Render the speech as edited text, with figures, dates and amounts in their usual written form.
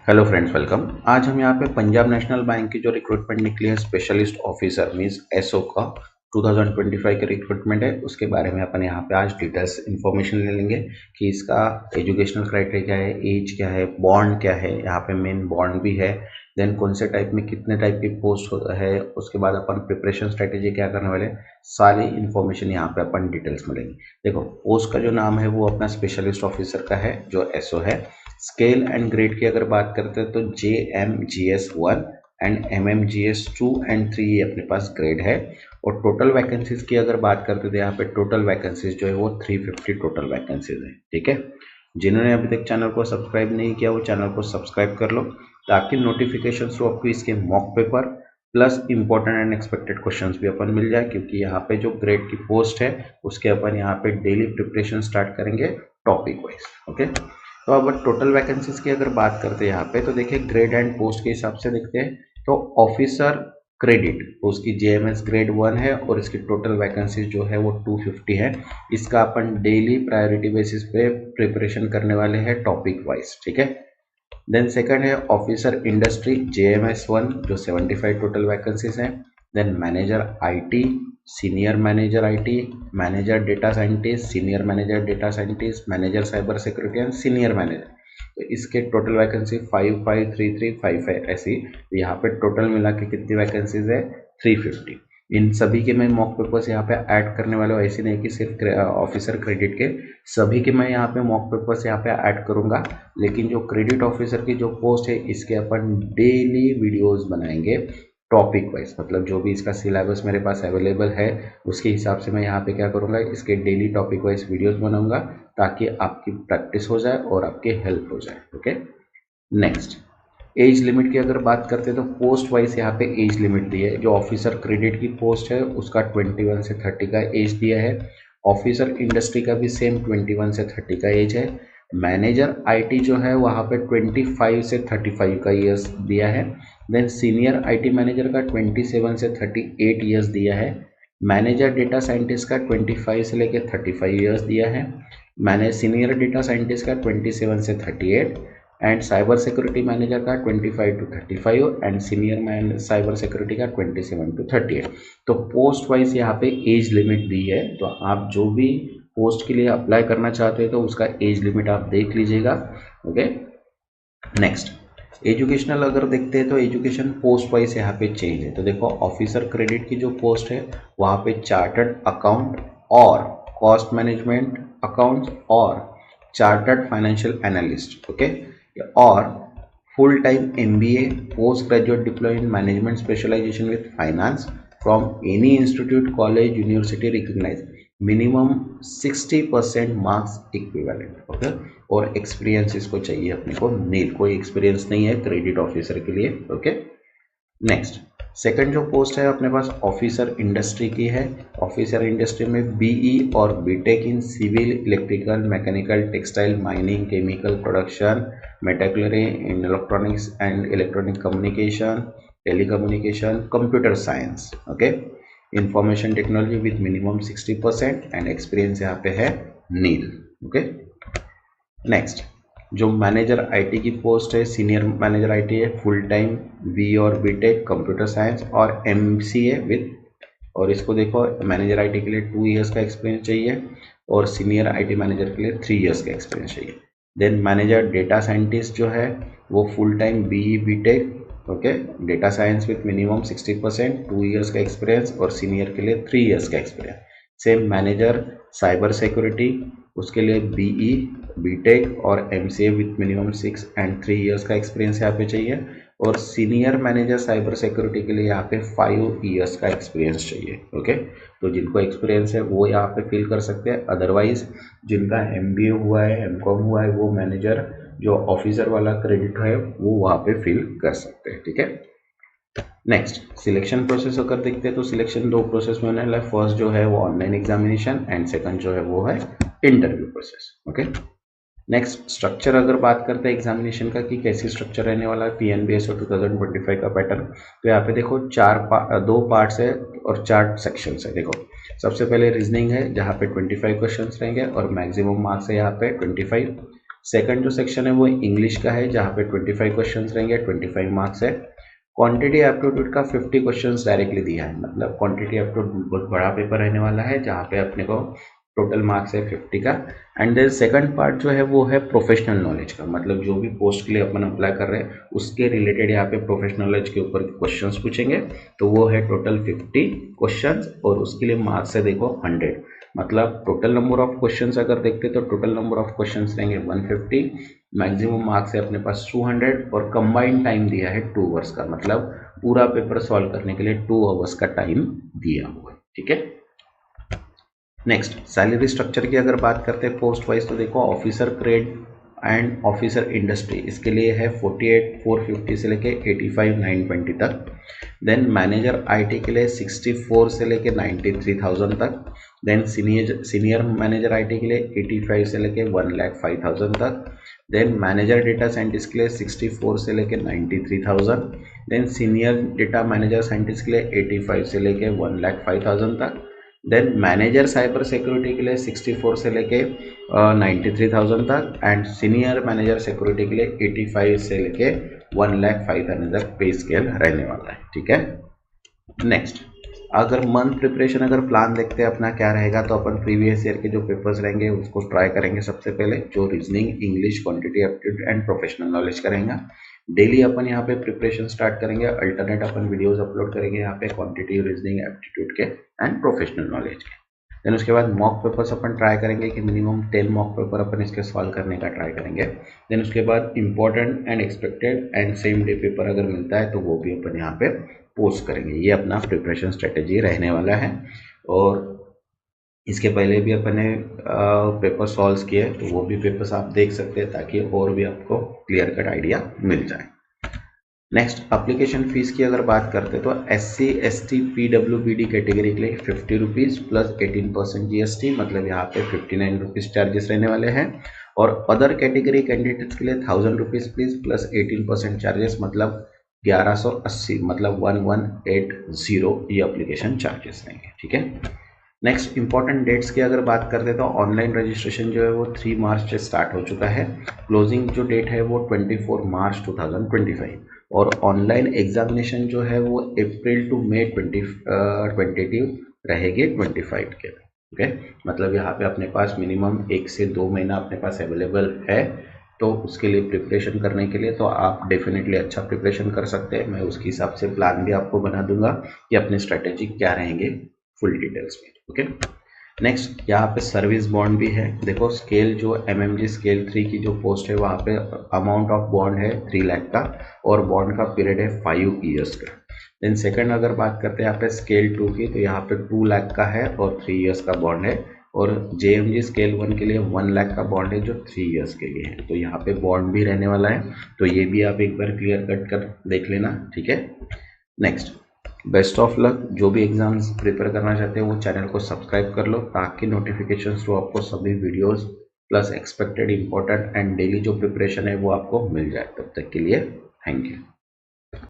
Hello friends, welcome. आज हम यहाँ पे पंजाब नेशनल बैंक की जो रिक्रूटमेंट निकली है स्पेशलिस्ट ऑफिसर मींस एसओ का 2025 का रिक्रूटमेंट है, उसके बारे में अपन यहाँ पे आज डिटेल्स इन्फॉर्मेशन ले लेंगे कि इसका एजुकेशनल क्राइटेरिया क्या है, एज क्या है, बॉन्ड क्या है, यहाँ पे मेन बॉन्ड भी है, देन कौन से टाइप में कितने टाइप की पोस्ट है, उसके बाद अपन प्रिपरेशन स्ट्रेटेजी क्या करने वाले, सारी इन्फॉर्मेशन यहाँ पे अपन डिटेल्स में लेंगे। देखो, पोस्ट का जो नाम है वो अपना स्पेशलिस्ट ऑफिसर का है जो एसओ है। स्केल एंड ग्रेड की अगर बात करते हैं तो JMGS 1 एंड MMGS 2 एंड 3 ये अपने पास ग्रेड है। और टोटल वैकेंसीज की अगर बात करते थे, यहाँ पे टोटल वैकेंसीज जो है वो 350 टोटल वैकेंसीज है। ठीक है, जिन्होंने अभी तक चैनल को सब्सक्राइब नहीं किया वो चैनल को सब्सक्राइब कर लो ताकि नोटिफिकेशन थ्रू आपको इसके mock paper plus important and expected questions भी अपन मिल जाए, क्योंकि यहाँ पे जो ग्रेड की पोस्ट है उसके अपन यहाँ पे डेली प्रिपरेशन स्टार्ट करेंगे टॉपिक वाइज। ओके, तो अब टोटल वैकेंसीज की अगर बात करते हैं यहाँ पे तो देखिए ग्रेड एंड पोस्ट के हिसाब से देखते हैं तो ऑफिसर क्रेडिट उसकी JMS ग्रेड 1 है और इसकी टोटल वैकेंसीज जो है वो 250 है। इसका अपन डेली प्रायोरिटी बेसिस पे प्रिपरेशन करने वाले हैं टॉपिक वाइज। ठीक है, देन सेकंड है ऑफिसर इंडस्ट्री JMS 1 जो 75 टोटल वैकेंसीज हैं। Then manager IT, senior manager IT, manager data scientist, senior manager data scientist, manager cyber security and senior manager. तो इसके टोटल वैकेंसी 553355 ऐसी, यहाँ पे टोटल मिला के कितनी वैकेंसीज है 350। इन सभी के मैं मॉक पेपर्स यहाँ पे ऐड करने वाले हूँ, ऐसे नहीं कि सिर्फ ऑफिसर क्रेडिट के, सभी के मैं यहाँ पे मॉक पेपर्स यहाँ पे ऐड करूँगा। लेकिन जो क्रेडिट ऑफिसर की जो पोस्ट है इसके अपन डेली वीडियोस बनाएंगे टॉपिक वाइज, मतलब जो भी इसका सिलेबस मेरे पास अवेलेबल है उसके हिसाब से मैं यहाँ पे क्या करूँगा, इसके डेली टॉपिक वाइज वीडियोस बनाऊंगा ताकि आपकी प्रैक्टिस हो जाए और आपकी हेल्प हो जाए। ओके, नेक्स्ट एज लिमिट की अगर बात करते हैं तो पोस्ट वाइज यहाँ पे एज लिमिट दी है। जो ऑफिसर क्रेडिट की पोस्ट है उसका 21 से 30 का एज दिया है। ऑफिसर इंडस्ट्री का भी सेम 21 से 30 का एज है। मैनेजर IT जो है वहाँ पे 25 से 35 का ईयर्स दिया है। देन सीनियर IT मैनेजर का 27 से 38 ईयर्स दिया है। मैनेजर डेटा साइंटिस्ट का 25 से लेकर 35 ईयर्स दिया है। सीनियर डेटा साइंटिस्ट का 27 से 38 एंड साइबर सिक्योरिटी मैनेजर का 25 to 35 and senior cyber security का 27 to 38। तो पोस्ट वाइज यहाँ पे एज लिमिट दी है, तो आप जो भी पोस्ट के लिए अप्लाई करना चाहते हैं तो उसका एज लिमिट आप देख लीजिएगा। ओके, नेक्स्ट एजुकेशनल अगर देखते हैं तो एजुकेशन पोस्ट वाइज यहाँ पे चेंज है। तो देखो ऑफिसर क्रेडिट की जो पोस्ट है वहाँ पे चार्टर्ड अकाउंट और कॉस्ट मैनेजमेंट अकाउंट्स और चार्टर्ड फाइनेंशियल एनालिस्ट, ओके, और full time MBA post graduate diploma in management specialisation with finance from any institute college university recognise, minimum 60% marks equivalent. Okay, और experience इसको चाहिए अपने को नील, कोई experience नहीं है क्रेडिट ऑफिसर के लिए। ओके, नेक्स्ट सेकंड जो पोस्ट है अपने पास ऑफिसर इंडस्ट्री की है। ऑफिसर इंडस्ट्री में BE और BTech in civil, electrical, mechanical, textile, mining, chemical production, metallurgy, in electronics and electronic communication, telecommunication, computer science, okay, information technology with minimum 60% and experience यहाँ पे है नील। ओके, नेक्स्ट जो manager IT की post है, senior manager IT है, full time BE और BTech computer science और MCA with, और इसको देखो मैनेजर IT के लिए 2 इयर्स का एक्सपीरियंस चाहिए और सीनियर IT मैनेजर के लिए 3 इयर्स का एक्सपीरियंस चाहिए। देन मैनेजर डेटा साइंटिस्ट जो है वो full time BE BTech, okay, data science with minimum 60%, 2 years का एक्सपीरियंस और सीनियर के लिए 3 इयर्स का experience. Same manager cyber security उसके लिए BE BTech और MCA with minimum 6 and 3 years का एक्सपीरियंस यहाँ पे चाहिए और सीनियर मैनेजर साइबर सिक्योरिटी के लिए यहाँ पे 5 इयर्स का एक्सपीरियंस चाहिए। ओके, तो जिनको एक्सपीरियंस है वो यहाँ पे फिल कर सकते हैं, अदरवाइज जिनका MBA हुआ है, MCOM हुआ है, वो मैनेजर जो ऑफिसर वाला क्रेडिट है वो वहाँ पे फिल कर सकते हैं। ठीक है, नेक्स्ट सिलेक्शन प्रोसेस अगर देखते हैं तो सिलेक्शन 2 प्रोसेस में होने वाला है। फर्स्ट जो है वो ऑनलाइन एग्जामिनेशन एंड सेकंड जो है वो है interview process. Okay, next structure अगर बात करते हैं एग्जामिनेशन का कि कैसी स्ट्रक्चर रहने वाला है PNBSO 2025 का पैटर्न, तो यहाँ पे देखो 2 पार्ट्स है और 4 सेक्शंस है। देखो सबसे पहले रीजनिंग है जहाँ पे 25 क्वेश्चंस रहेंगे और मैक्सिमम मार्क्स है यहाँ पे 25। सेकंड जो सेक्शन है वो इंग्लिश का है, जहाँ पे 25 क्वेश्चन रहेंगे, 25 मार्क्स है। क्वांटिटी एप्टीट्यूड का 50 क्वेश्चंस डायरेक्टली दिया है, मतलब क्वांटिटी एप्टीट्यूड बहुत बड़ा पेपर रहने वाला है, जहाँ पे अपने को टोटल मार्क्स है 50 का। एंड देन सेकंड पार्ट जो है वो है प्रोफेशनल नॉलेज का, मतलब जो भी पोस्ट के लिए अपन अप्लाई कर रहे हैं उसके रिलेटेड यहाँ पे प्रोफेशनल नॉलेज के ऊपर क्वेश्चंस पूछेंगे। तो वो है टोटल 50 क्वेश्चंस और उसके लिए मार्क्स है देखो 100। मतलब टोटल नंबर ऑफ क्वेश्चंस अगर देखते तो टोटल नंबर ऑफ क्वेश्चंस रहेंगे 150, मैक्सिमम मार्क्स है अपने पास 200 और कंबाइंड टाइम दिया है 2 आवर्स का, मतलब पूरा पेपर सॉल्व करने के लिए 2 आवर्स का टाइम दिया हुआ है। ठीक है। नेक्स्ट सैलरी स्ट्रक्चर की अगर बात करते हैं पोस्ट वाइज, तो देखो officer grade and officer industry इसके लिए है 48,450 से लेके 85,920 तक। देन मैनेजर आईटी के लिए 64 से लेके 93,000 तक। देन सीनियर मैनेजर आईटी के लिए 85 से लेके 1,05,000 तक। देन मैनेजर डेटा साइंटिस्ट के लिए 64 से लेके 93,000। Then senior data manager scientist के लिए 85 से लेके 1,05,000 तक। देन मैनेजर साइबर सिक्योरिटी के लिए 64 से लेके 93,000 तक एंड सीनियर मैनेजर सिक्योरिटी के लिए 85 से लेके 1,05,000 तक पे स्केल रहने वाला है। ठीक है। नेक्स्ट अगर मंथ प्रिपरेशन अगर प्लान देखते हैं अपना क्या रहेगा, तो अपन प्रीवियस ईयर के जो पेपर्स रहेंगे उसको ट्राई करेंगे। सबसे पहले जो reasoning, English, quantity aptitude and professional knowledge का रहेगा। डेली अपन यहाँ पे प्रिपरेशन स्टार्ट करेंगे, अल्टरनेट अपन वीडियोस अपलोड करेंगे यहाँ पे क्वांटिटी, रीजनिंग, एप्टीट्यूड के एंड प्रोफेशनल नॉलेज के। देन उसके बाद मॉक पेपर्स अपन ट्राई करेंगे कि मिनिमम 10 मॉक पेपर अपन इसके सॉल्व करने का ट्राई करेंगे। देन उसके बाद important and expected and same day paper अगर मिलता है तो वो भी अपन यहाँ पे पोस्ट करेंगे। ये अपना प्रिपरेशन स्ट्रेटेजी रहने वाला है। और इसके पहले भी अपन ने पेपर सॉल्व किए, तो वो भी पेपर्स आप देख सकते हैं ताकि और भी आपको क्लियर कट आइडिया मिल जाए। नेक्स्ट एप्लीकेशन फीस की अगर बात करते तो SC ST PWBD कैटेगरी के लिए 50 रुपीज़ प्लस 18% GST, मतलब यहाँ पे 59 रुपीज़ चार्जेस रहने वाले हैं। और अदर कैटेगरी कैंडिडेट्स के लिए 1000 रुपीज़ प्लीज प्लस 18% चार्जेस, मतलब 1180, मतलब 1180 ये एप्लीकेशन चार्जेस रहेंगे। ठीक है। नेक्स्ट इंपॉर्टेंट डेट्स की अगर बात करते तो ऑनलाइन रजिस्ट्रेशन जो है वो 3 मार्च से स्टार्ट हो चुका है। क्लोजिंग जो डेट है वो 24 मार्च 2025 और ऑनलाइन एग्जामिनेशन जो है वो अप्रैल टू मई 22 रहेगी 25 के। ओके, मतलब यहाँ पे अपने पास मिनिमम 1 से 2 महीना अपने पास अवेलेबल है। तो उसके लिए प्रिपरेशन करने के लिए तो आप डेफिनेटली अच्छा प्रिपरेशन कर सकते हैं। मैं उसके हिसाब से प्लान भी आपको बना दूंगा कि अपने स्ट्रेटेजी क्या रहेंगे फुल डिटेल्स में। ओके। नेक्स्ट यहाँ पे सर्विस बॉन्ड भी है। देखो स्केल जो MMG स्केल 3 की जो पोस्ट है वहाँ पे अमाउंट ऑफ बॉन्ड है 3 लाख का और बॉन्ड का पीरियड है 5 ईयर्स का। देन सेकंड अगर बात करते हैं यहाँ पे स्केल 2 की, तो यहाँ पे 2 लाख का है और 3 ईयर्स का बॉन्ड है। और JMG स्केल 1 के लिए 1 लाख का बॉन्ड है जो 3 ईयर्स के लिए है। तो यहाँ पे बॉन्ड भी रहने वाला है, तो ये भी आप एक बार क्लियर कट कर देख लेना। ठीक है। Next best of luck. जो भी एग्जाम्स प्रिपेयर करना चाहते हैं वो चैनल को सब्सक्राइब कर लो ताकि नोटिफिकेशन थ्रू आपको सभी videos plus expected important and daily जो प्रिपरेशन है वो आपको मिल जाए। तब तक के लिए थैंक यू।